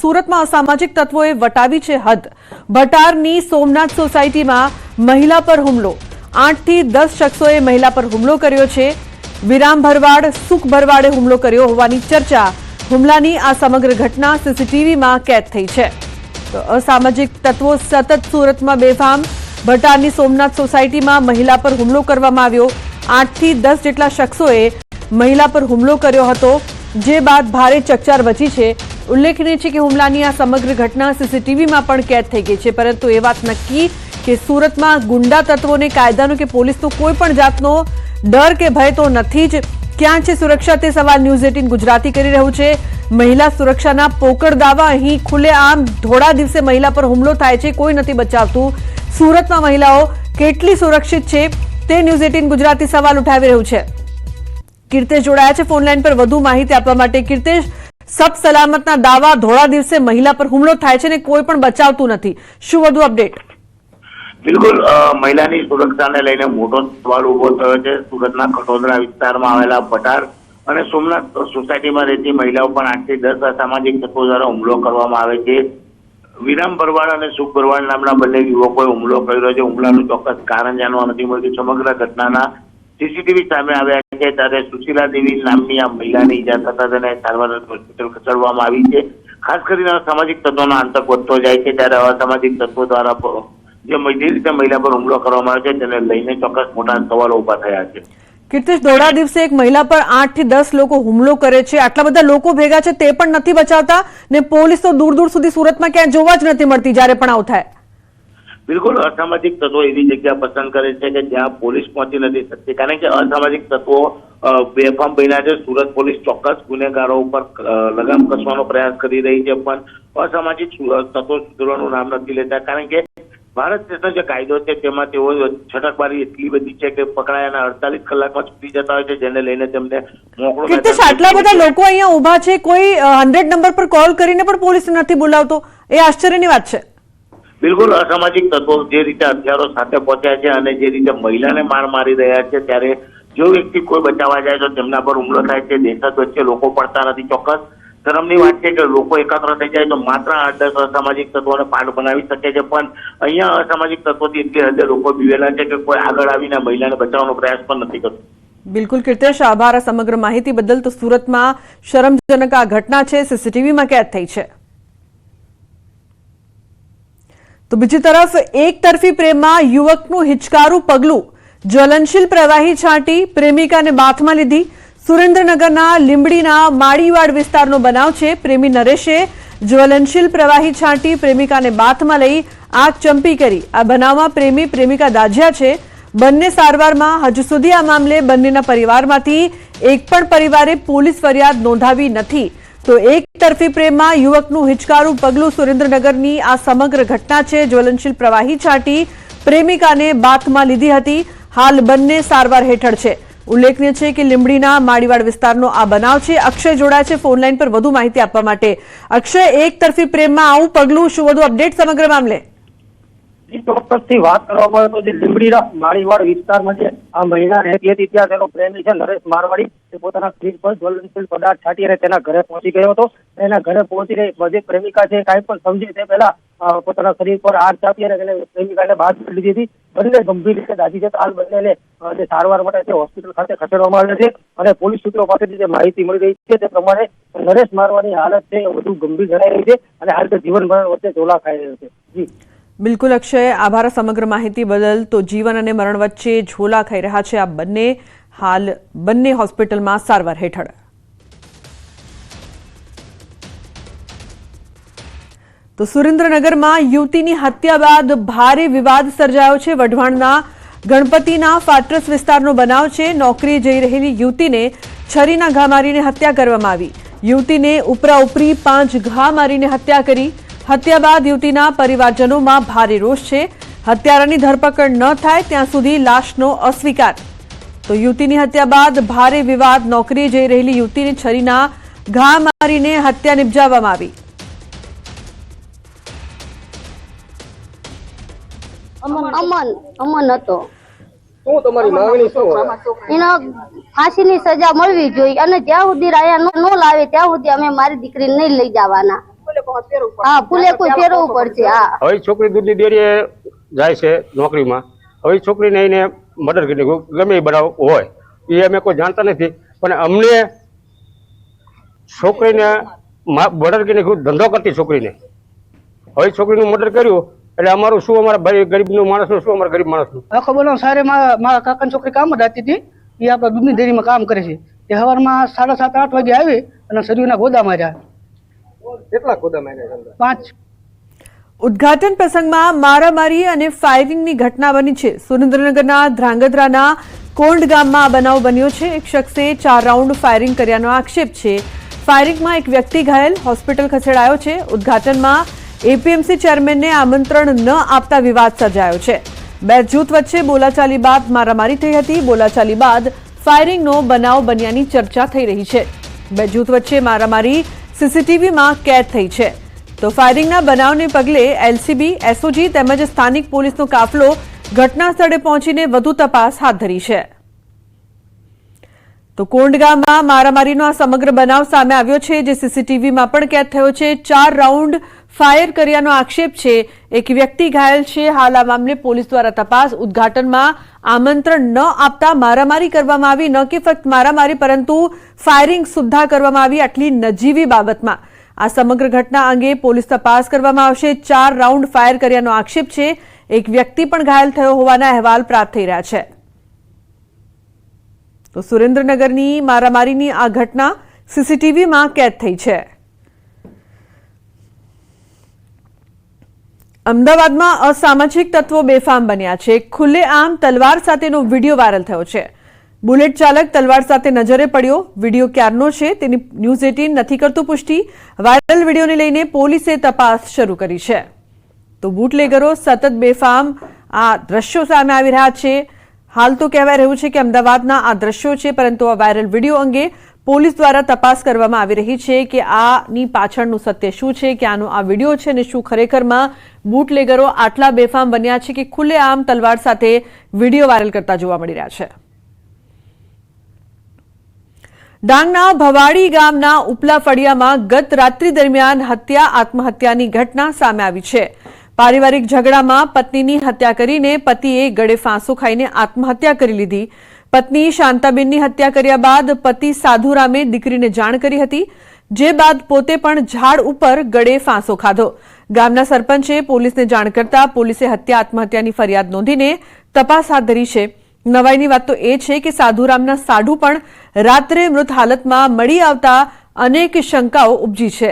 સુરતમાં અસામાજિક તત્વોએ વટાવી છે હદ। ભટારની સોમનાથ સોસાયટીમાં મહિલા પર હુમલો। 8 થી 10 શખ્સોએ મહિલા પર હુમલો કર્યો છે। વિરામ ભરવાડ, સુખ ભરવાડે હુમલો કર્યો હોવાની ચર્ચા। હુમલાની આ સમગ્ર ઘટના સીસીટીવીમાં કેદ થઈ છે। તો અસામાજિક તત્વો સતત સુરતમાં બેફામ। ભટારની સોમનાથ સોસાયટીમાં મહિલા પર હુમલો કરવામાં આવ્યો। 8 થી 10 જેટલા શખ્સોએ મહિલા પર હુમલો કર્યો હતો, જે બાદ ભારે ચકચાર મચી છે। ઉલ્લેખનીય છે કે હુમલાની આ સમગ્ર ઘટના સીસીટીવીમાં પણ કેદ થઈ ગઈ છે, પરંતુ એ વાત નક્કી કે સુરતમાં ગુંડા તત્વોને કાયદાનો કે પોલીસનો કોઈ પણ જાતનો ડર કે ભય તો નથી જ। ક્યાં છે સુરક્ષા તે સવાલ ન્યૂઝ 18 ગુજરાતી કરી રહ્યું છે। મહિલા સુરક્ષાના પોકળ દાવા। અહીં ખુલ્લેઆમ ધોળા દિવસે મહિલા પર હુમલો થાય છે, કોઈ નથી બચાવતું। સુરતમાં મહિલાઓ કેટલી સુરક્ષિત છે તે ન્યૂઝ 18 ગુજરાતી સવાલ ઉઠાવી રહ્યું છે। કીર્તેશ જોડાયા છે ફોનલાઈન પર વધુ માહિતી આપવા માટે। કીર્તેશ, સબ સલામતના દાવા, ધોળા દિવસે મહિલા પર હુમલો થાય છે ને કોઈ પણ બચાવતું નથી, શું વધુ અપડેટ? બિલકુલ, મહિલાની સુરક્ષાને લઈને મોટો સવાલ ઉભો થયો છે। સુરતના ખટોદરા વિસ્તારમાં આવેલા ભટાર અને સોમનાથ સોસાયટીમાં રહેતી મહિલાઓ પર 8 થી 10 અસામાજિક તત્વો દ્વારા હુમલો કરવામાં આવે છે। વિરામ ભરવાડ અને સુખ ભરવાડ નામના બંને યુવકોએ હુમલો કર્યો છે। હુમલાનું ચોક્કસ કારણ જાણવા નથી મળ્યું। સમગ્ર ઘટનાના સીસીટીવી સામે આવ્યા છે, ત્યારે સુશીલા દેવી નામની આ મહિલાની ઈજા થતા તેને સારવાર હોસ્પિટલ ખસેડવામાં આવી છે। ખાસ કરીને અસામાજિક તત્વોનો આતંક વધતો જાય છે, ત્યારે અસામાજિક તત્વો દ્વારા જે રીતે મહિલા પર હુમલો કરવામાં આવે છે તેને લઈને ચોક્કસ મોટા સવાલો ઉભા થયા છે। કીર્તેશ, ધોળા દિવસે એક મહિલા પર 8 થી 10 લોકો હુમલો કરે છે, આટલા બધા લોકો ભેગા છે તે પણ નથી બચાવતા ને પોલીસ તો દૂર દૂર સુધી સુરતમાં ક્યાંય જોવા જ નથી મળતી જ્યારે પણ આવું થાય। બિલકુલ, અસામાજિક તત્વો એવી જગ્યા પસંદ કરે છે કે જ્યાં પોલીસ પહોંચી નથી શકતી, કારણ કે અસામાજિક તત્વો બેફામ બન્યા છે। સુરત પોલીસ ચોક્કસ ગુનેગારો ઉપર લગામ કસવાનો પ્રયાસ કરી રહી છે, પણ અસામાજિક તત્વો સુધરવાનું નામ નથી લેતા, કારણ કે ભારત દેશનો જે કાયદો છે તેમાં તેઓ છટકબારી એટલી બધી છે કે પકડાયાના 48 કલાકમાં છૂટી જતા હોય છે, જેને લઈને તેમને મોકળો। કીર્તેશ, આટલા બધા લોકો અહીંયા ઉભા છે, કોઈ 100 નંબર પર કોલ કરીને પણ પોલીસ નથી બોલાવતો, એ આશ્ચર્યની વાત છે। બિલકુલ, અસામાજિક તત્વો જે રીતે હથિયારો સાથે પહોંચ્યા છે અને જે રીતે મહિલાને માર મારી રહ્યા છે, ત્યારે જો વ્યક્તિ કોઈ બચાવવા જાય તો તેમના પર હુમલો થાય છે। દેશત વચ્ચે લોકો પડતા નથી। ચોક્કસ શરમની વાત છે કે લોકો એકત્ર થઈ જાય તો માત્ર 8-10 અસામાજિક તત્વોને પાઠ બનાવી શકે છે, પણ અહીંયા અસામાજિક તત્વોથી એટલી હદે લોકો બીવેલા છે કે કોઈ આગળ આવીને મહિલાને બચાવવાનો પ્રયાસ પણ નથી કરતું। બિલકુલ કીર્તેશ, આભાર આ સમગ્ર માહિતી બદલ। તો સુરતમાં શરમજનક આ ઘટના છે, સીસીટીવીમાં કેદ થઈ છે। તો બીજી તરફ એક તરફી પ્રેમમાં યુવકનું હિચકારું પગલું। જ્વલનશીલ પ્રવાહી છાંટી પ્રેમિકાને બાથમાં લીધી। સુરેન્દ્રનગરના લીંબડીના માળીવાડ વિસ્તારનો બનાવ છે। પ્રેમી નરેશે જ્વલનશીલ પ્રવાહી છાંટી પ્રેમિકાને બાથમાં લઈ આગ ચંપી કરી। આ બનાવમાં પ્રેમી પ્રેમિકા દાઝ્યા છે। બંને સારવારમાં। હજુ સુધી આ મામલે બંનેના પરિવારમાંથી એક પણ પરિવારે પોલીસ ફરિયાદ નોંધાવી નથી। તો એક તરફી પ્રેમમાં યુવકનું હિચકારું પગલું। સુરેન્દ્રનગરની આ સમગ્ર ઘટના છે। જ્વલનશીલ પ્રવાહી છાંટી પ્રેમિકાને બાથમાં લીધી હતી। હાલ બંને સારવાર હેઠળ છે। ઉલ્લેખનીય છે કે લીંબડીના માળીવાડ વિસ્તારનો આ બનાવ છે। અક્ષય જોડાય છે ફોનલાઈન પર વધુ માહિતી આપવા માટે। અક્ષય, એક તરફી પ્રેમમાં આવું પગલું, શું વધુ અપડેટ સમગ્ર મામલે? ચોક્કસથી વાત કરવામાં આવે તો જે લીંબડીના માળીવાડ વિસ્તારમાં જે આ મહિલા રહેતી હતી ત્યાં તેનો પ્રેમી છે નરેશ મારવાડી, તે પોતાના શરીર પર જ્વલનશીલ પદાર્થ છાંટી અને તેના ઘરે પહોંચી ગયો હતો। એના ઘરે પહોંચીને જે પ્રેમિકા છે કાંઈ પણ સમજે તે પહેલા પોતાના શરીર પર આગ ચાપી અને તેને પ્રેમિકાને બહાર લીધી હતી। બંને ગંભીર રીતે દાઝી જતા હાલ બંનેને સારવાર માટે હોસ્પિટલ ખાતે ખસેડવામાં આવ્યા છે। અને પોલીસ સૂત્રો પાસેથી જે માહિતી મળી રહી છે તે પ્રમાણે નરેશ મારવાની હાલત છે વધુ ગંભીર જણાઈ રહી છે અને હાલ તે જીવન મરણ વચ્ચે ઝોલા ખાઈ રહ્યો છે। જી બિલકુલ અક્ષય, આભાર સમગ્ર માહિતી બદલ। તો જીવન અને મરણ વચ્ચે ઝોલા ખાઈ રહ્યા છે આ બંને। હાલ બંને હોસ્પિટલમાં સારવાર હેઠળ। તો સુરેન્દ્રનગરમાં યુવતીની હત્યા બાદ ભારે વિવાદ સર્જાયો છે। વઢવાણના ગણપતિના ફાટ્રસ વિસ્તારનો બનાવ છે। નોકરીએ જઈ રહેલી યુવતીને છરીના ઘા મારીને હત્યા કરવામાં આવી। યુવતીને ઉપરા ઉપરી 5 ઘા મારીને હત્યા કરી। હત્યા બાદ યુવતીના પરિવારજનોમાં ભારે રોષ છે। હત્યારાની ધરપકડ ન થાય ત્યાં સુધી લાશનો અસ્વીકાર। તો યુવતીની હત્યા બાદ ભારે વિવાદ। નોકરીએ જઈ રહેલી યુવતીને છરીના ઘા મારીને હત્યા નિપજાવવામાં આવી। અમન હતો। શું તમારી માંગણી શું હોય? એનો ફાંસીની સજા મળવી જોઈએ અને જ્યાં સુધી રાયા ન લાવે ત્યાં સુધી અમે મારી દીકરીને નહીં લઈ જવાના। હા પૂરેપૂરું ફેરવવું પડશે. હા હવે છોકરી દૂધની ડેરીએ જાય છે નોકરીમાં, હવે છોકરીને એને મર્ડર કરી નાખ્યું, ગમે એ બનાવ હોય એ અમે કોઈ જાણતા નથી, પણ અમને છોકરીને મર્ડર કરી નાખ્યું, ધંધો કરતી છોકરીને, હવે છોકરીનું મર્ડર કર્યું એટલે અમારું શું, અમારા ભાઈ ગરીબનું માણસનું શું, અમારા ગરીબ માણસનું. આખો બનાવ સારે મારા કાકાની છોકરી કામ જ હતી હતી, એ આપણા દૂધની ડેરીમાં કામ કરે છે. એ સવારમાં 7:30-8 વાગે આવી અને સરીના ગોદા માર્યા. કેટલા ખોદા માર્યા? 5. ઉદ્ઘાટન પ્રસંગમાં મારામારી અને ફાયરિંગની ઘટના બની છે. સુરેન્દ્રનગરના ધ્રાંગધ્રાના કોંડ ગામમાં આ બનાવ બન્યો છે. એક શખ્સે 4 રાઉન્ડ ફાયરિંગ કર્યાનો આક્ષેપ છે. ફાયરિંગમાં એક વ્યક્તિ ઘાયલ, હોસ્પિટલ ખસેડાયો છે. ઉદ્ઘાટનમાં એપીએમસી ચેરમેનને આમંત્રણ ન આપતા વિવાદ સર્જાયો છે. બે જૂથ વચ્ચે બોલાચાલી બાદ મારામારી થઈ હતી. બોલાચાલી બાદ ફાયરિંગનો બનાવ બન્યાની ચર્ચા થઈ રહી છે. બે જૂથ વચ્ચે મારામારી સીસીટીવીમાં કેદ થઈ છે. તો ફાયરિંગના બનાવને પગલે એલસીબી, એસઓજી તેમજ સ્થાનિક પોલીસનો કાફલો ઘટના સ્થળે પહોંચીને વધુ તપાસ હાથ ધરી છે. તો કોંડ ગામમાં મારામારીનો આ સમગ્ર બનાવ સામે આવ્યો છે, જે સીસીટીવીમાં પણ કેદ થયો છે. 4 રાઉન્ડ ફાયર કર્યાનો આક્ષેપ છે. એક વ્યક્તિ ઘાયલ છે. હાલ આ મામલે પોલીસ દ્વારા તપાસ. ઉદ્ઘાટનમાં આમંત્રણ ન આપતા મારામારી કરવામાં આવી, ન કે ફક્ત મારામારી પરંતુ ફાયરિંગ સુદ્ધા કરવામાં આવી. આટલી નજીવી બાબતમાં આ સમગ્ર ઘટના અંગે પોલીસ તપાસ કરવામાં આવશે. 4 રાઉન્ડ ફાયર કર્યાનો આક્ષેપ છે. એક વ્યક્તિ પણ ઘાયલ થયો હોવાના અહેવાલ પ્રાપ્ત થઈ રહ્યા છે. તો સુરેન્દ્રનગરની મારામારીની આ ઘટના સીસીટીવીમાં કેદ થઈ છે. અમદાવાદમાં અસામાજિક તત્વો બેફામ બન્યા છે. ખુલ્લેઆમ તલવાર સાથેનો વિડીયો વાયરલ થયો છે. બુલેટ ચાલક તલવાર સાથે નજરે પડ્યો. વિડીયો ક્યારનો છે તેની ન્યૂઝ 18 નથી કરતું પુષ્ટિ. વાયરલ વિડીયોને લઈને પોલીસે તપાસ શરૂ કરી છે. તો બુટલેગરો સતત બેફામ આ દ્રશ્યો સામે આવી રહ્યા છે. હાલ તો કહેવાય રહ્યું છે કે અમદાવાદના આ દ્રશ્યો છે, પરંતુ આ વાયરલ વિડીયો અંગે પોલીસ દ્વારા તપાસ કરવામાં આવી રહી છે કે આની પાછળનું સત્ય શું છે, કે આનો આ વિડીયો છે અને શું ખરેખરમાં બુટલેગરો આટલા બેફામ બન્યા છે કે ખુલ્લેઆમ તલવાર સાથે વિડીયો વાયરલ કરતા જોવા મળી રહ્યા છે. ડાંગના ભવાડી ગામના ઉપલા ફળિયામાં ગત રાત્રિ દરમિયાન આત્મહત્યાની ઘટના સામે આવી છે. પારિવારિક ઝઘડામાં પત્નીની હત્યા કરીને પતિએ ગળે ફાંસો ખાઈને આત્મહત્યા કરી લીધી. પત્ની શાંતાબેનની હત્યા કર્યા બાદ પતિ સાધુરામે દીકરીને જાણ કરી હતી, જે બાદ પોતે પણ ઝાડ ઉપર ગળે ફાંસો ખાધો. ગામના સરપંચે પોલીસને જાણ કરતા પોલીસે આત્મહત્યાની ફરિયાદ નોંધીને તપાસ હાથ ધરી છે. નવાઈની વાત તો એ છે કે સાધુરામના સાઢુ પણ રાત્રે મૃત હાલતમાં મળી આવતા અનેક શંકાઓ ઉપજી છે.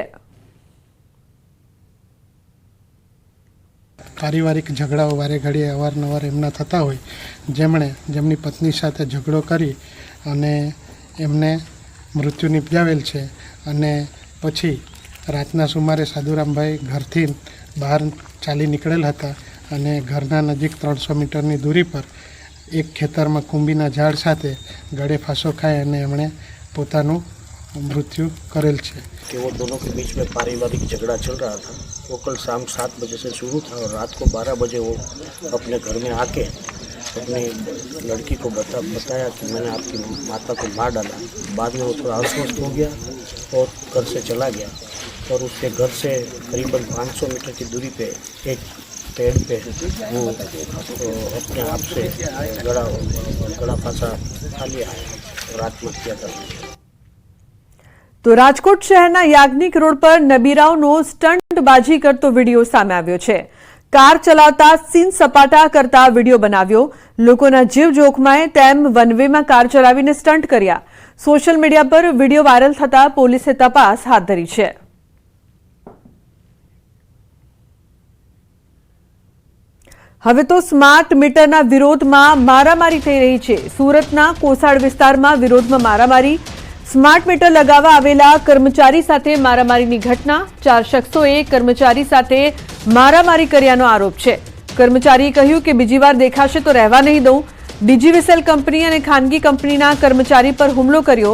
પારિવારિક ઝઘડાઓ વારે ઘડીએ અવારનવાર એમના થતા હોય, જેમની પત્ની સાથે ઝઘડો કરી અને એમને મૃત્યુ નિપજાવેલ છે. અને પછી રાતના સુમારે સાધુરામભાઈ ઘરથી બહાર ચાલી નીકળેલ હતા અને ઘરના નજીક 300 મીટરની દૂરી પર એક ખેતરમાં કુંબીના ઝાડ સાથે ગળે ફાંસો ખાઈ અને એમણે પોતાનું मृत्यु करेल छे। कि वो दोनों के बीच में पारिवारिक झगड़ा चल रहा था। वो कल शाम 7 बजे से शुरू था और रात को 12 बजे वो अपने घर में आके अपनी लड़की को बताया कि मैंने आपकी माता को मार डाला। बाद में वो थोड़ा अस्वस्थ हो गया और घर से चला गया और उसके घर से करीबन 500 मीटर की दूरी पे एक पेड़ पे वो अपने आप से गला फांसा खा लिया और आत्महत्या कर ली। तो રાજકોટ શહેરના યાજ્ઞિક રોડ પર નબીરાઓનો સ્ટંટબાજી કરતો વિડીયો સામે આવ્યો છે। કાર ચલાવતા સીન સપાટા કરતા વિડીયો બનાવ્યો। લોકોના જીવ જોખમાય તેમ વનવેમાં કાર ચલાવીને સ્ટંટ કર્યા। સોશિયલ મીડિયા પર વિડીયો વાયરલ થતા પોલીસે તપાસ હાથ ધરી છે। હવે તો સ્માર્ટ મીટરના વિરોધમાં મારામારી થઈ રહી છે। સુરતના કોસાડ વિસ્તારમાં વિરોધમાં મારામારી। स्मार्ट मीटर लगावा आवेला कर्मचारी साथे मारामारीनी घटना। 4 शख्सोए कर्मचारी साथे मारामारी कर्यानो आरोप छे। कर्मचारीए कह्युं के बीजी वार देखाशे तो रहेवा नहीं दऊं। डिजीविसेल कंपनी अने खानगी कंपनीना कर्मचारी पर हुमलो कर्यो।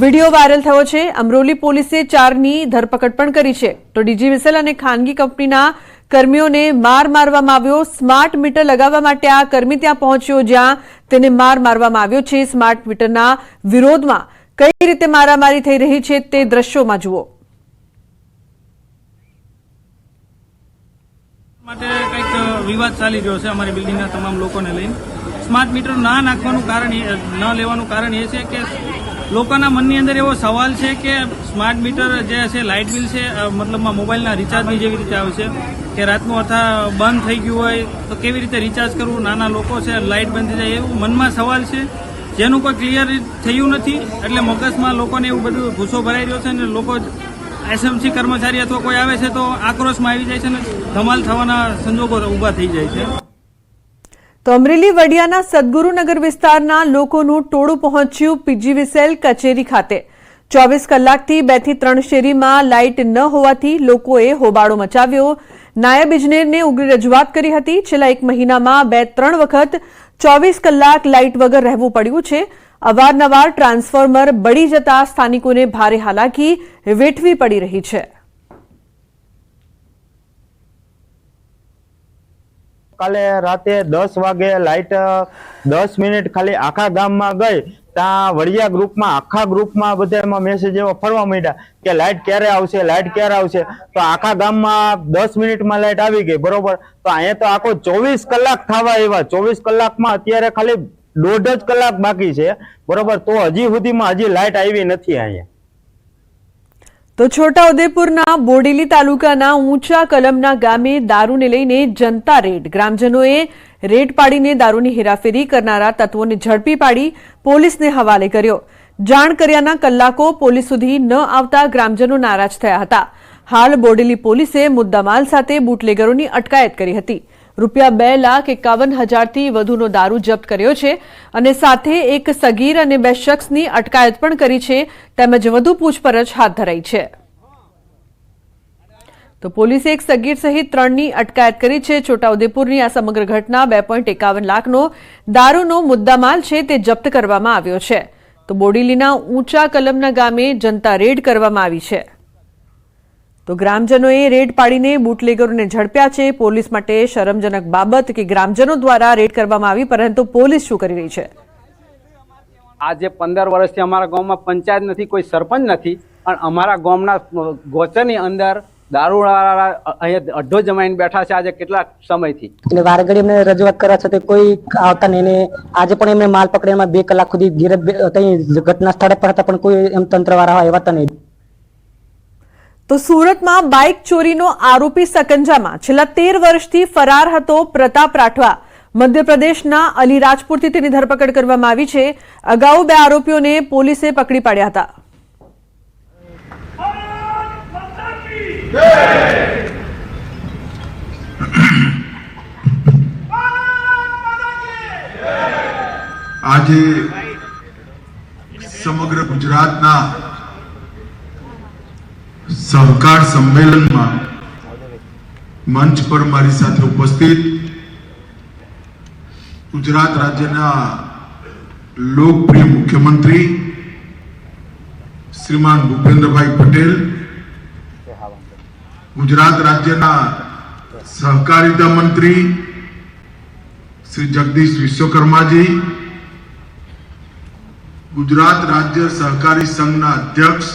विडियो वायरल थयो छे। अमरोली पोलीसे 4 नी धरपकड पण करी छे। तो डिजीविसेल अने खानगी कंपनीना कर्मीओने मार मारवामां આવ્યો। स्मार्ट मीटर लगावा माटे आ कर्मी त्यां पहोंच्यो ज्यां तेने मार मारवामां આવ્યો छे। स्मार्ट मीटरना विरोधमां कई रीते मारामारी थई रही छे ते दृश्योमां जुओ। માટે કંઈક વિવાદ ચાલી રહ્યો છે અમારી બિલ્ડિંગના તમામ લોકોને લઈને. સ્માર્ટ મીટર ના નાખવાનું કારણ ન લેવાનું કારણ એ છે કે લોકોના મનની અંદર એવો સવાલ છે કે સ્માર્ટ મીટર જે છે લાઇટ બિલ છે મતલબમાં મોબાઈલના રિચાર્જની જેવી રીતે આવે છે કે રાતનું અથવા બંધ થઈ ગયું હોય તો કેવી રીતે રિચાર્જ કરવું, નાના લોકો છે લાઇટ બંધ થઈ જાય એવું મનમાં સવાલ છે જેનું કોઈ ક્લિયર થયું નથી. એટલે મગજમાં લોકોને એવું બધું ભૂસો ભરાઈ રહ્યો છે અને લોકો એસએમસી કર્મચારી અથવા કોઈ આવે છે તો આક્રોશમાં આવી જાય છે અને ધમાલ થવાના સંજોગો ઊભા થઈ જાય છે. તો અમરેલી વડિયાના સદગુરુનગર વિસ્તારના લોકોનું ટોળું પહોંચ્યું પીજીવીસીએલ કચેરી ખાતે. 24 કલાકથી 2 થી 3 શેરીમાં લાઇટ ન હોવાથી લોકોએ હોબાળો મચાવ્યો. નાયબ ઇજનેરને ઉગ્ર રજૂઆત કરી હતી. છેલ્લા 1 મહિનામાં 2-3 વખત 24 કલાક લાઇટ વગર રહેવું પડ્યું છે. અવારનવાર ટ્રાન્સફોર્મર બળી જતા સ્થાનિકોને ભારે હાલાકી વેઠવી પડી રહી છે. કાલે રાતે 10 વાગે લાઇટ 10 મિનિટ ખાલી આખા ગામમાં ગઈ. ત્યાં વડિયા ગ્રુપમાં આખા ગ્રુપમાં બધામાં મેસેજ એવો ફરવા માંડ્યા કે લાઇટ ક્યારે આવશે, લાઇટ ક્યારે આવશે. તો આખા ગામમાં 10 મિનિટમાં લાઇટ આવી ગઈ, બરોબર. તો અહીંયા તો આખો 24 કલાક થવા એવા 24 કલાકમાં અત્યારે ખાલી 1.5 જ કલાક બાકી છે, બરોબર. તો હજી સુધીમાં હજી લાઇટ આવી નથી અહીંયા. તો છોટાઉદેપુરના બોડેલી તાલુકાના ઊંચા કલમના ગામે દારૂને લઈને જનતા રેડ. ગ્રામજનોએ રેડ પાડીને દારૂની હેરાફેરી કરનારા તત્વોને ઝડપી પાડી પોલીસને હવાલે કર્યો. જાણ કર્યાના કલાકો પોલીસ સુધી ન આવતા ગ્રામજનો નારાજ થયા હતા. હાલ બોડેલી પોલીસે મુદ્દામાલ સાથે બુટલેગરોની અટકાયત કરી હતી. ₹2,51,000 થી વધુનો દારૂ જપ્ત કર્યો છે અને સાથે એક સગીર અને 2 શખ્સની અટકાયત પણ કરી છે તેમજ વધુ પૂછપરછ હાથ ધરાઈ છે. તો પોલીસે એક સગીર સહિત 3ની અટકાયત કરી છે. છોટાઉદેપુરની આ સમગ્ર ઘટના 2.51 લાખનો દારૂનો મુદ્દામાલ છે તે જપ્ત કરવામાં આવ્યો છે. તો બોડેલીના ઊંચા કલમના ગામે જનતા રેડ કરવામાં આવી છે. તો ગ્રામજનોએ રેડ પાડીને બુટલેગરોને ઝડપ્યા છે. પોલીસ માટે શરમજનક બાબત કે ગ્રામજનો દ્વારા રેડ કરવામાં આવી, પરંતુ પોલીસ શું કરી રહી છે? આજે 15 વર્ષથી અમારા ગામમાં પંચાયત નથી, કોઈ સરપંચ નથી અને અમારા ગામના ગોચરની અંદર દારૂવાળા અહીંયા અડ્ડો જમાઈને બેઠા છે આજે કેટલાક સમયથી. એટલે વારે ઘડી એમને રજૂઆત કરવા છતાં કોઈ આવતા નહીં. આજે પણ એમને માલ પકડી એમાં 2 કલાક સુધી ઘટના સ્થળે પર હતા પણ કોઈ એમ તંત્રવાળા આવ્યા નહીં. તો સુરતમાં બાઇક ચોરીનો આરોપી સકંજામાં. છેલ્લા 13 વર્ષથી ફરાર હતો પ્રતાપ રાઠવા. મધ્યપ્રદેશના અલીરાજપુરથી તેની ધરપકડ કરવામાં આવી છે. અગાઉ 2 આરોપીઓને પોલીસે પકડી પાડ્યા હતા. આજે સમગ્ર ગુજરાતના સહકાર સંમેલનમાં મંચ પર મારી સાથે ઉપસ્થિત ગુજરાત રાજ્યના લોકપ્રિય મુખ્યમંત્રી શ્રીમાન ભૂપેન્દ્રભાઈ પટેલ, ગુજરાત રાજ્યના સહકારિતા મંત્રી શ્રી જગદીશ વિશ્વકર્માજી, ગુજરાત રાજ્ય સહકારી સંઘના અધ્યક્ષ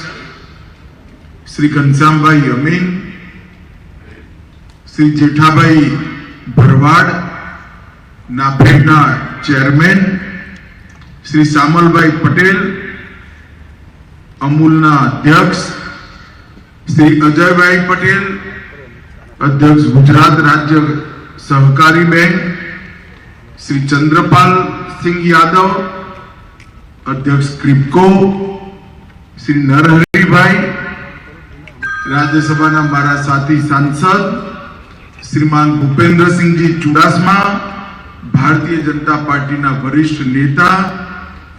શ્રી ઘનશ્યામભાઈ અમીન, શ્રી જેઠાભાઈ ભરવાડ, નાફેડના ચેરમેન શ્રી સામલભાઈ પટેલ, અમૂલના અધ્યક્ષ શ્રી અજયભાઈ પટેલ, અધ્યક્ષ ગુજરાત રાજ્ય સહકારી બેંક શ્રી ચંદ્રપાલ સિંહ યાદવ, અધ્યક્ષ ક્રિપકો શ્રી નરહરિભાઈ, રાજ્યસભાના મારા સાથી સાંસદ શ્રીમાન ભૂપેન્દ્રસિંહજી ચુડાસમા, ભારતીય જનતા પાર્ટીના વરિષ્ઠ નેતા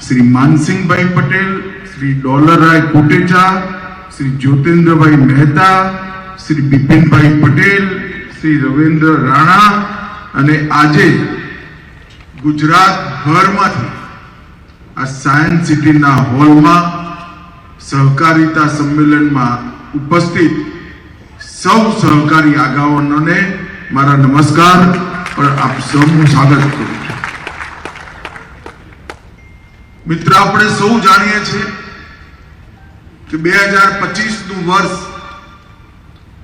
શ્રી માનસિંહભાઈ પટેલ, શ્રી ડોલરરાય કોટેચા, શ્રી જ્યોતિન્દ્રભાઈ મહેતા, શ્રી બિપિનભાઈ પટેલ, શ્રી રવિન્દ્ર રાણા અને આજે ગુજરાત ભરમાંથી આ સાયન્સ સિટીના હોલમાં સહકારિતા સંમેલનમાં ઉપસ્થિત સૌ સહકારી આગેવાનોને મારા નમસ્કાર और आप સૌનું સ્વાગત કરું છું. મિત્ર, આપણે સૌ જાણીએ છીએ કે 2025નું વર્ષ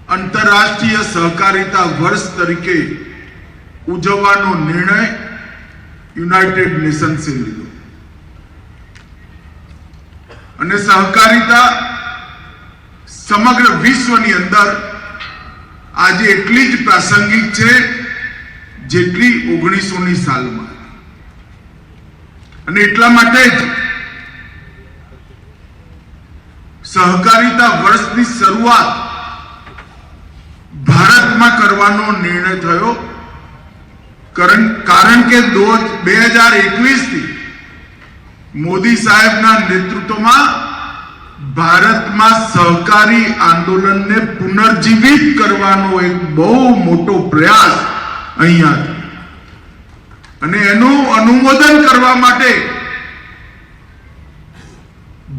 આંતરરાષ્ટ્રીય સહકારિતા વર્ષ તરીકે ઉજવવાનો નિર્ણય યુનાઇટેડ નેશન્સે લીધો અને સહકારિતા સમગ્ર વિશ્વની અંદર આજે એટલી જ પ્રાસંગિક છે જેટલી 1900ની સાલમાં. અને એટલા માટે જ સહકારિતા વર્ષની શરૂઆત ભારતમાં કરવાનો નિર્ણય થયો, કારણ કે 2021 થી મોદી સાહેબના નેતૃત્વમાં ભારતમાં સહકારી આંદોલનને પુનર્જીવિત કરવાનો એક બહુ મોટો પ્રયાસ અહીંયા થયો. અને એનું અનુમોદન કરવા માટે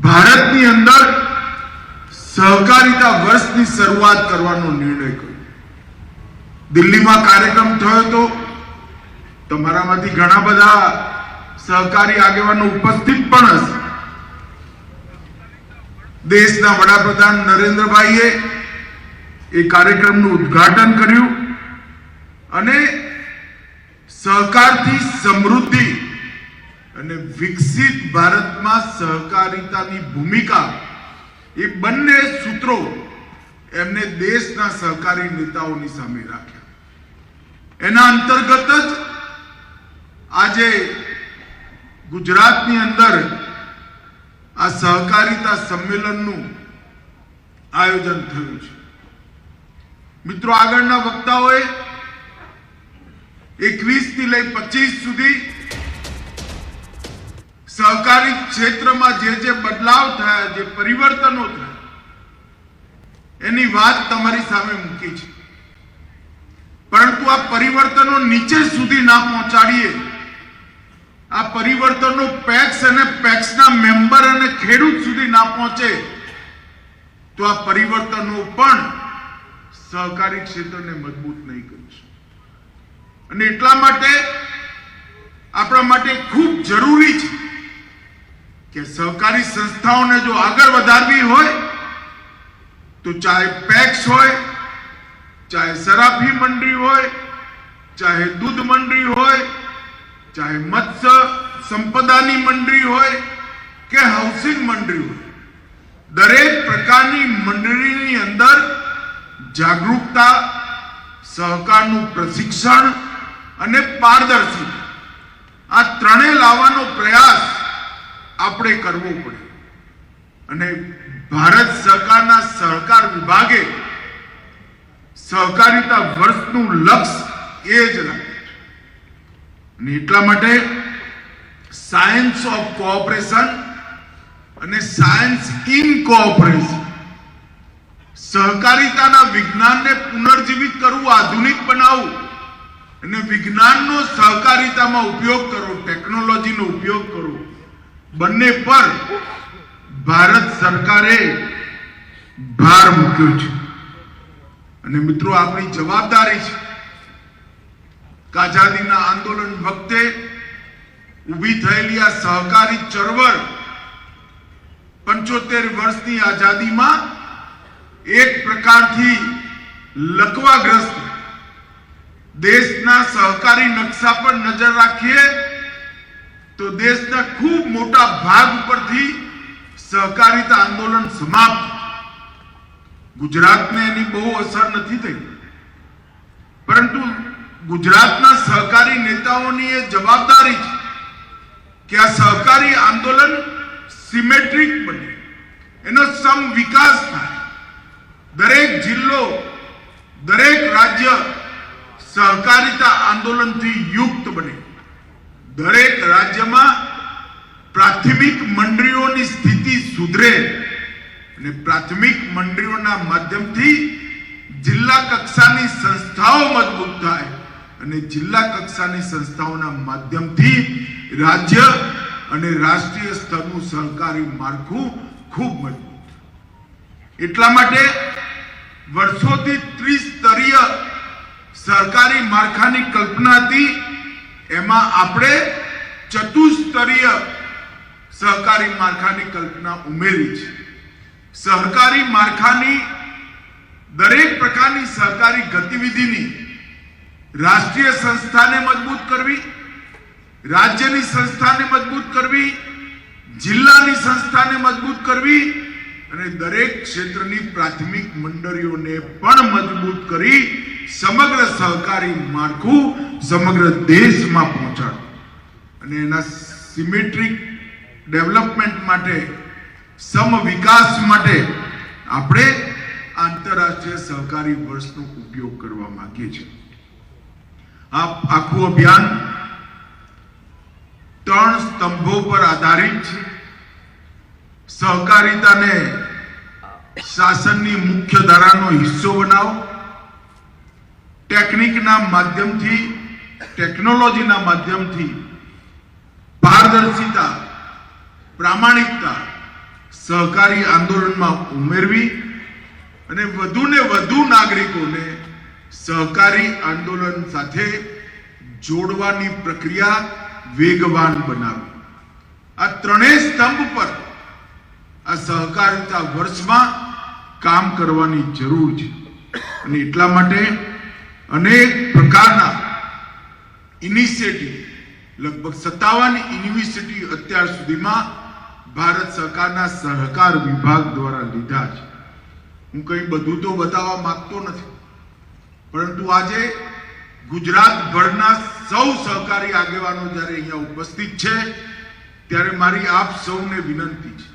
ભારતની અંદર સહકારિતા વર્ષની શરૂઆત કરવાનો નિર્ણય કર્યો. દિલ્હીમાં કાર્યક્રમ થયો હતો. તમારામાંથી ઘણા બધા સહકારી આગેવાનો ઉપસ્થિત પણ હશે. દેશના વડાપ્રધાન નરેન્દ્રભાઈએ એ કાર્યક્રમનું ઉદ્ઘાટન કર્યું અને સહકારથી સમૃદ્ધિ અને વિકસિત ભારતમાં સહકારિતાની ભૂમિકા એ બંને સૂત્રો એમને દેશના સહકારી નેતાઓની સામે રાખ્યા. એના અંતર્ગત જ આજે ગુજરાતની અંદર આ સહકારિતા સંમેલનનું આયોજન થયું છે. મિત્રો, આગળના વક્તાઓએ 21 થી લઈ 25 સુધી સહકારી ક્ષેત્રમાં જે બદલાવ થયા, જે પરિવર્તનો થયા, એની વાત તમારી સામે મૂકી છે. પરંતુ આ પરિવર્તનો નીચે સુધી ના પહોંચાડીએ, આ પરિવર્તનો પેક્સ અને પેક્સના મેમ્બર અને ખેડૂત સુધી ના પહોંચે તો આ પરિવર્તનો પણ સહકારી ક્ષેત્રને મજબૂત નહીં કરશે. અને એટલા માટે આપણા માટે ખૂબ જરૂરી છે કે સહકારી સંસ્થાઓને જો આગળ વધારવી હોય તો ચાહે પેક્સ હોય, ચાહે સરાફી મંડળી હોય, ચાહે દૂધ મંડળી હોય, ચાહે મત્સ્ય સંપદાની મંડળી હોય કે હાઉસિંગ મંડળી હોય, દરેક પ્રકારની મંડળીની અંદર જાગૃતતા, સહકારનું પ્રશિક્ષણ અને પારદર્શિતા આ ત્રણે લાવવાનો પ્રયાસ આપણે કરવો પડે. અને ભારત સરકારના સહકાર વિભાગે સહકારિતા વર્ષનું લક્ષ્ય એ જ રાખ્યું છે. અને એટલા માટે સાયન્સ ઓફ કોઓપરેશન અને સાયન્સ ઇન કોઓપરેશન, સહકારિતાના વિજ્ઞાનને પુનર્જીવિત કરવું, આધુનિક બનાવવું અને વિજ્ઞાનનો સહકારિતામાં ઉપયોગ કરવો, ટેકનોલોજીનો ઉપયોગ કરવો, બંને પર ભારત સરકારે ભાર મૂક્યો છે. અને મિત્રો, આપણી જવાબદારી છે કે આઝાદીના આંદોલન વખતે ઊભી થયેલી આ સહકારી ચળવળ 75 વર્ષની આઝાદીમાં એક પ્રકારથી લકવાગ્રસ્ત દેશના સહકારી નકશા પર નજર રાખીએ તો દેશના ખૂબ મોટા ભાગ ઉપરથી સહકારિતા આંદોલન સમાપ્ત. ગુજરાતને એની બહુ અસર નથી થઈ, પરંતુ ગુજરાતના સહકારી નેતાઓની એ જવાબદારી છે કે આ સહકારી આંદોલન સિમેટ્રિક બને, એનો સમ વિકાસ થાય, દરેક જિલ્લો, દરેક રાજ્ય સહકારિતા આંદોલનથી યુક્ત બને, દરેક રાજ્યમાં પ્રાથમિક મંડળીઓની સ્થિતિ સુધરે અને પ્રાથમિક મંડળીઓના માધ્યમથી જિલ્લા કક્ષાની સંસ્થાઓ મજબૂત થાય અને જિલ્લા કક્ષાની સંસ્થાઓના માધ્યમથી રાજ્ય અને રાષ્ટ્રીય સ્તરનું સહકારી માળખું ખૂબ મજબૂત. એટલા માટે વર્ષોથી ત્રિસ્તરીય સહકારી માળખાની કલ્પના હતી, એમાં આપણે ચતુસ્તરીય સહકારી માળખાની કલ્પના ઉમેરી છે. સહકારી માળખાની દરેક પ્રકારની સહકારી ગતિવિધિની રાષ્ટ્રીય સંસ્થાને મજબૂત કરવી, રાજ્યની સંસ્થાને મજબૂત કરવી, જિલ્લાની સંસ્થાને મજબૂત કરવી અને દરેક ક્ષેત્રની પ્રાથમિક મંડળીઓને પણ મજબૂત કરી સમગ્ર સહકારી માળખું સમગ્ર દેશમાં પહોંચાડવું અને એના સિમેટ્રિક ડેવલપમેન્ટ માટે, સમ વિકાસ માટે આપણે આંતરરાષ્ટ્રીય સહકારી વર્ષનો ઉપયોગ કરવા માંગીએ છીએ. આ આખું અભિયાન 3 સ્તંભો પર આધારિત છે. સહકારિતાને શાસનની મુખ્ય ધારાનો હિસ્સો બનાવો, ટેકનિકના માધ્યમથી, ટેકનોલોજીના માધ્યમથી પારદર્શિતા, પ્રામાણિકતા સહકારી આંદોલનમાં ઉમેરવી અને વધુને વધુ નાગરિકોને સહકારી આંદોલન સાથે જોડવાની પ્રક્રિયા વેગવાન બનાવવી. આ ત્રણેય સ્તંભ પર આ સહકારિતા વર્ષમાં કામ કરવાની જરૂર છે અને એટલા માટે અનેક પ્રકારના ઇનિશિયેટિવ, લગભગ 57 યુનિવર્સિટી અત્યાર સુધીમાં ભારત સરકારના સહકાર વિભાગ દ્વારા લીધા છે. હું કંઈ બધું તો બતાવવા માંગતો નથી, પરંતુ આજે ગુજરાતભરના સૌ સહકારી આગેવાનો જ્યારે અહીંયા ઉપસ્થિત છે ત્યારે મારી આપ સૌને વિનંતી છે,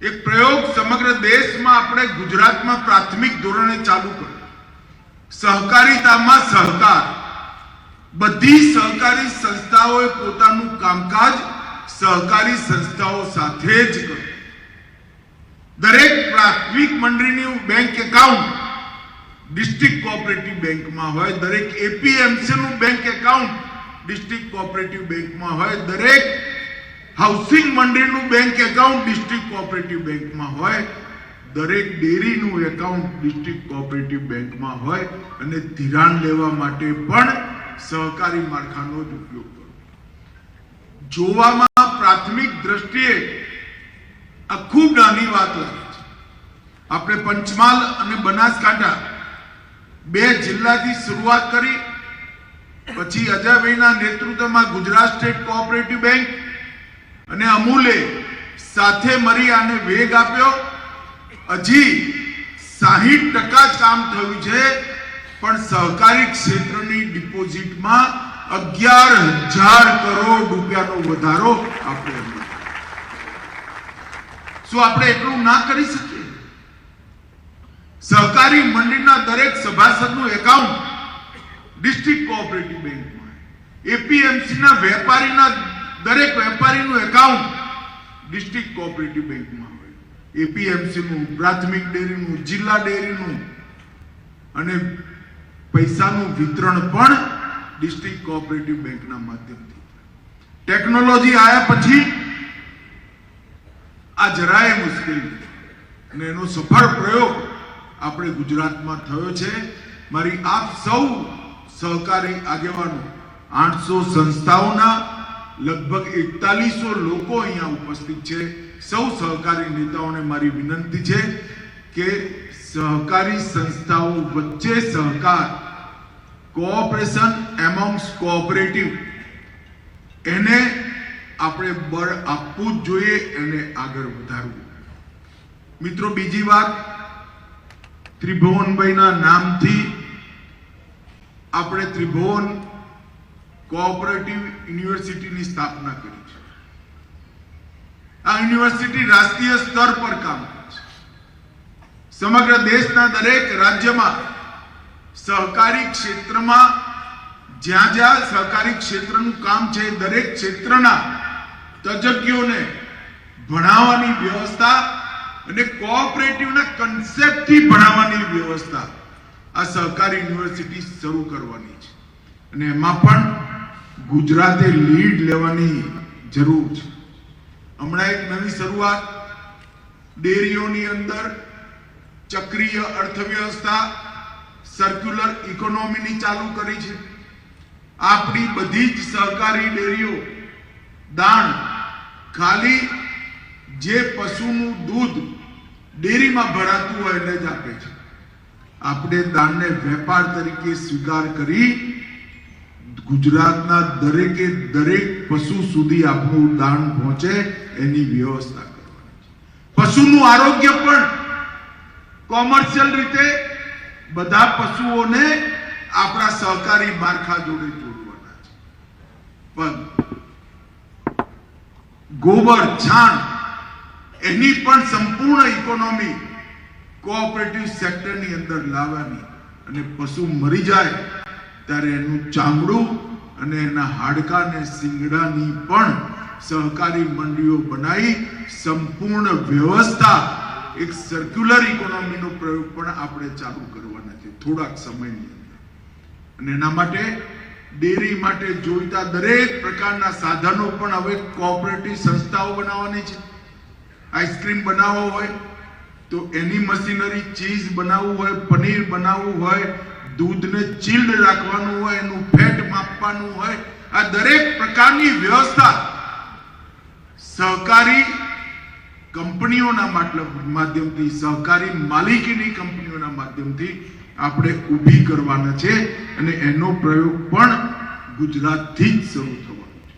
એક પ્રયોગ સમગ્ર દેશમાં આપણે ગુજરાતમાં પ્રાથમિક ધોરણે ચાલુ કર્યો. સહકારિતામાં સહકાર. બધી સહકારી સંસ્થાઓએ પોતાનું કામકાજ સહકારી સંસ્થાઓ સાથે જ કર્યું. દરેક પ્રાથમિક મંડળીનું બેંક એકાઉન્ટ ડિસ્ટ્રિક્ટ કોઓપરેટિવ બેંકમાં હોય, દરેક એપીએમસી નું બેંક એકાઉન્ટ ડિસ્ટ્રિક્ટ કોઓપરેટિવ બેંકમાં હોય, દરેક હાઉસિંગ મંડળીનું બેંક એકાઉન્ટ ડિસ્ટ્રિક્ટ કોઓપરેટિવ બેંકમાં હોય, દરેક ડેરીનું એકાઉન્ટ ડિસ્ટ્રિક્ટ કોઓપરેટિવ બેંકમાં હોય અને ધિરાણ લેવા માટે પણ સહકારી માળખાનો જ ઉપયોગ કરો. જોવામાં પ્રાથમિક દ્રષ્ટિએ આ ખૂબ નાની વાત લાગે છે. આપણે પંચમહાલ અને બનાસકાંઠા 2 જિલ્લાથી શરૂઆત કરી, પછી અજયભાઈના નેતૃત્વમાં ગુજરાત સ્ટેટ કોઓપરેટિવ બેંક અને અમૂલે સાથે મળી આને વેગ આપ્યો. હજી 60% કામ થયું છે, પણ સહકારી ક્ષેત્રની ડિપોઝિટમાં 11,000 કરોડ રૂપિયાનો વધારો આપણે. શું આપણે એટલું ના કરી શકીએ? સહકારી મંડળીના દરેક સભાસદનું એકાઉન્ટ ડિસ્ટ્રિક્ટ કોઓપરેટિવ બેંકમાં, એપીએમસીના વેપારીના દરેક વેપારીનું એકાઉન્ટ ડિસ્ટ્રિક્ટ કોઓપરેટિવ બેંકમાં હોય, એપીએમસીનું, પ્રાથમિક ડેરીનું, જિલ્લા ડેરીનું અને પૈસાનું વિતરણ પણ ડિસ્ટ્રિક્ટ કોઓપરેટિવ બેંકના માધ્યમથી. ટેકનોલોજી આવ્યા પછી આ જરાય મુશ્કેલ નથી અને એનો સફળ પ્રયોગ આપણે ગુજરાતમાં થયો છે. મારી આપ સૌ સહકારી આગેવાનો, 800 સંસ્થાઓના લગભગ 4100 લોકો અહીંયા ઉપસ્થિત છે. સૌ સહકારી નેતાઓને મારી વિનંતી છે કે સહકારી સંસ્થાઓ વચ્ચે સહકાર, કોઓપરેશન એમોંગ્સ કોઓપરેટિવ, એને આપણે બળ આપવું જ જોઈએ, એને આગળ વધારવું. મિત્રો, બીજી વાત, ત્રિભુવનભાઈના નામથી આપણે ત્રિભુવન કોઓપરેટિવ યુનિવર્સિટીની સ્થાપના કરી છે. આ યુનિવર્સિટી રાષ્ટ્રીય સ્તર પર કામ કરે છે. સમગ્ર દેશના દરેક રાજ્યમાં સહકારી ક્ષેત્રમાં જ્યાં જ્યાં સહકારી ક્ષેત્રનું કામ છે, દરેક ક્ષેત્રના તજજ્ઞોને ભણાવવાની વ્યવસ્થા અને કોઓપરેટિવના કન્સેપ્ટથી ભણાવવાની વ્યવસ્થા આ સહકારી યુનિવર્સિટી શરૂ કરવાની છે અને એમાં પણ ગુજરાતે લીડ લેવાની જરૂર છે. હમણાં એક નવી શરૂઆત ડેરીઓની અંદર ચક્રીય અર્થવ્યવસ્થા, સર્ક્યુલર ઇકોનોમીની ચાલુ કરી છે. આપણી બધી જ સહકારી ડેરીઓ દાણ ખાલી જે પશુનું દૂધ ડેરીમાં ભરાતું હોય એને જ આપે છે. આપણે દાનને વેપાર તરીકે સ્વીકાર કરી ગુજરાતના દરેકે દરેક પશુ સુધી આપણું દાન પહોંચે એની વ્યવસ્થા કરવાની છે. પશુનું આરોગ્ય પણ કોમર્શિયલ રીતે બધા પશુઓને આપણા સહકારી માળખા જોડે જોડવાના છે. પણ ગોબર છાણ એની પણ સંપૂર્ણ ઇકોનોમી કોઓપરેટિવ સેક્ટરની અંદર લાવવાની અને પશુ મરી જાય ત્યારે એનું ચામડું અને એના હાડકા અને શિંગડાની પણ સહકારી મંડળીઓ બનાવી સંપૂર્ણ વ્યવસ્થા એક સર્ક્યુલર ઇકોનોમીનો પ્રયોગ પણ આપણે ચાલુ કરવાના છે થોડાક સમયની અંદર. અને એના માટે ડેરી માટે જોઈતા દરેક પ્રકારના સાધનો પણ હવે કોઓપરેટિવ સંસ્થાઓ બનાવવાની છે. આઈસ્ક્રીમ બનાવવો હોય તો એની મશીનરી, ચીઝ બનાવવું હોય, પનીર બનાવવું હોય, દૂધને ચિલ્ડ રાખવાનું હોય, એનું ફેટ માપવાનું હોય, આ દરેક પ્રકારની વ્યવસ્થા સહકારી કંપનીઓના માધ્યમથી, સહકારી માલિકીની કંપનીઓના માધ્યમથી આપણે ઊભી કરવાના છે. અને એનો પ્રયોગ પણ ગુજરાતથી જ શરૂ થવાનો છે.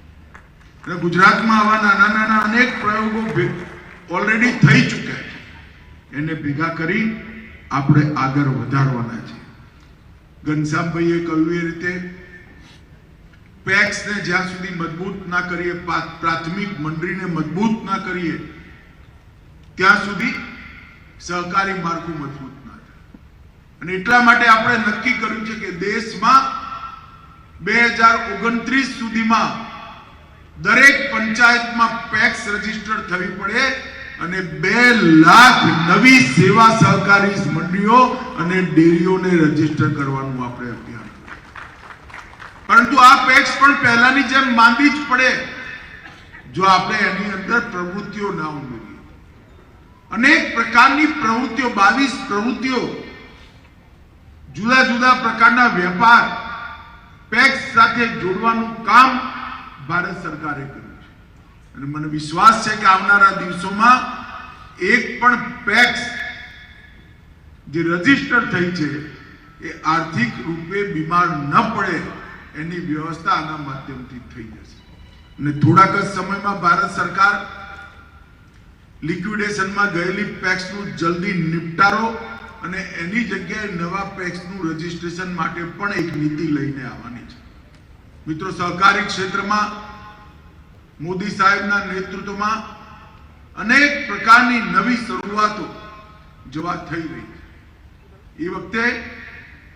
અને ગુજરાતમાં આવા નાના નાના અનેક પ્રયોગો ઓલરેડી થઈ ચૂક્યા છે. એને ભેગા કરી આપણે આગળ વધારવાના છે. ઘનશ્યામભાઈએ કહ્યું એ રીતે પેક્સને જ્યાં સુધી મજબૂત ના કરીએ, પ્રાથમિક મંડળીને મજબૂત ના કરીએ ત્યાં સુધી સહકારી માળખું મજબૂત ના થાય. અને એટલા માટે આપણે નક્કી કર્યું છે કે દેશમાં 2029 સુધીમાં દરેક પંચાયતમાં પેક્સ રજીસ્ટર થવી પડે અને 2 લાખ નવી સેવા સહકારી મંડળીઓ અને ડેરીઓને રજીસ્ટર કરવાનું આપણે અભિયાન. પરંતુ આ પેક્સ પણ પહેલાની જેમ માંદી જ પડે જો આપણે એની અંદર પ્રવૃત્તિઓ ના ઉમેરીએ. અનેક પ્રકારની પ્રવૃત્તિઓ, 22 પ્રવૃત્તિઓ, જુદા જુદા પ્રકારના વેપાર પેક્સ સાથે જોડવાનું કામ ભારત સરકારે કર્યું છે. અને મને વિશ્વાસ છે કે આવનારા દિવસોમાં એક પણ પેક્સ જે રજીસ્ટર થઈ છે એ આર્થિક રૂપે બીમાર ન પડે એની વ્યવસ્થા આના માધ્યમથી થઈ જશે. અને થોડાક જ સમયમાં ભારત સરકાર લિક્વિડેશનમાં ગયેલી પેક્સનું જલ્દી નિપટારો અને એની જગ્યાએ નવા પેક્સનું રજીસ્ટ્રેશન માટે પણ એક નીતિ લઈને આવવાની છે. મિત્રો, સહકારી ક્ષેત્રમાં મોદી સાહેબના નેતૃત્વમાં અનેક પ્રકારની નવી શરૂઆતો જોવા થઈ રહી છે. એ વખતે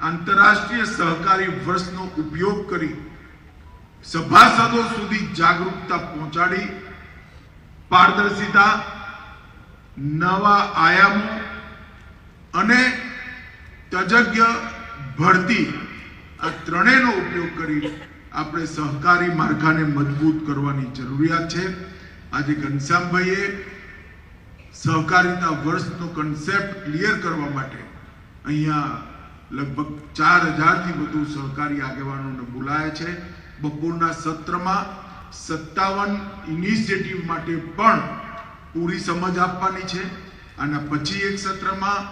આંતરરાષ્ટ્રીય સહકારી વર્ષનો ઉપયોગ કરી સભાસદો સુધી જાગૃતતા પહોંચાડી પારદર્શિતા, નવા આયામો અને તજજ્ઞ ભરતી આ ત્રણેયનો ઉપયોગ કરી આપણે સહકારી માળખાને મજબૂત કરવાની જરૂરિયાત છે. આજે ઘનશ્યામભાઈએ સહકારિતા વર્ષનો કન્સેપ્ટ ક્લિયર કરવા માટે અહીંયા લગભગ 4000થી વધુ સહકારી આગેવાનોને બોલાયા છે. બપોરના સત્રમાં 57 ઇનિશિયેટિવ માટે પણ પૂરી સમજ આપવાની છે. આના પછી એક સત્રમાં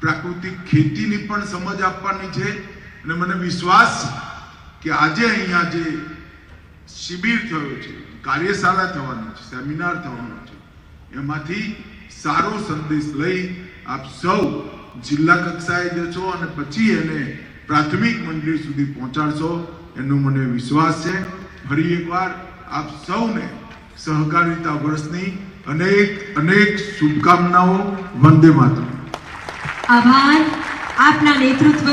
પ્રાકૃતિક ખેતીની પણ સમજ આપવાની છે. અને મને વિશ્વાસ છે કે આજે અહીંયા જે શિબિર થયો છે, કાર્યશાળા થવાની છે, સેમિનાર થવાનો છે, એમાંથી સારો સંદેશ લઈ આપ સૌ જિલ્લા કક્ષાએ જશો અને પછી એને પ્રાથમિક મંડળી સુધી પહોંચાડશો એનો મને વિશ્વાસ છે. ફરી એકવાર આપ સૌને સહકારિતા વર્ષની અનેક અનેક શુભકામનાઓ. વંદે માતરમ. આભાર. આપના નેતૃત્વ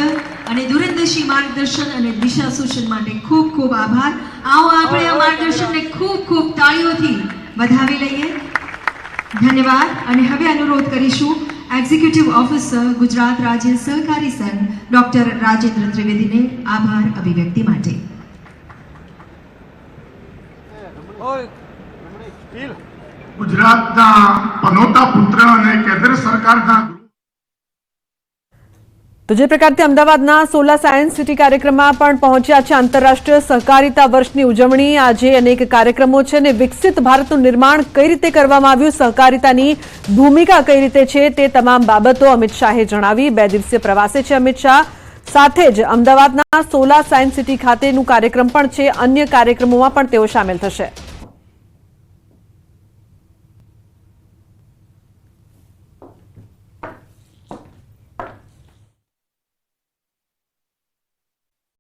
અને દૂરંદેશી માર્ગદર્શન અને દિશા સૂચન માટે ખૂબ ખૂબ આભાર. આવો આપણે આ માર્ગદર્શનને ખૂબ ખૂબ તાળીઓથી વધાવી લઈએ. ધન્યવાદ. અને હવે અનુરોધ કરીશું એક્ઝિક્યુટિવ ઓફિસર ગુજરાત રાજ્ય સહકારી સંઘ ડોક્ટર રાજેન્દ્ર ત્રિવેદીને આભાર અભિવ્યક્તિ માટે. ગુજરાતના પનોતા પુત્ર અને કેન્દ્ર સરકારના તો જે પ્રકારથી અમદાવાદના સોલા સાયન્સ સિટી કાર્યક્રમમાં પણ પહોંચ્યા છે આંતરરાષ્ટ્રીય સહકારિતા વર્ષની ઉજવણી. આજે અનેક કાર્યક્રમો છે અને વિકસિત ભારતનું નિર્માણ કઈ રીતે કરવામાં આવ્યું, સહકારિતાની ભૂમિકા કઈ રીતે છે તે તમામ બાબતો અમિત શાહે જણાવી. 2 દિવસીય પ્રવાસે છે અમિત શાહ. સાથે જ અમદાવાદના સોલા સાયન્સ સિટી ખાતેનું કાર્યક્રમ પણ છે. અન્ય કાર્યક્રમોમાં પણ તેઓ સામેલ થશે.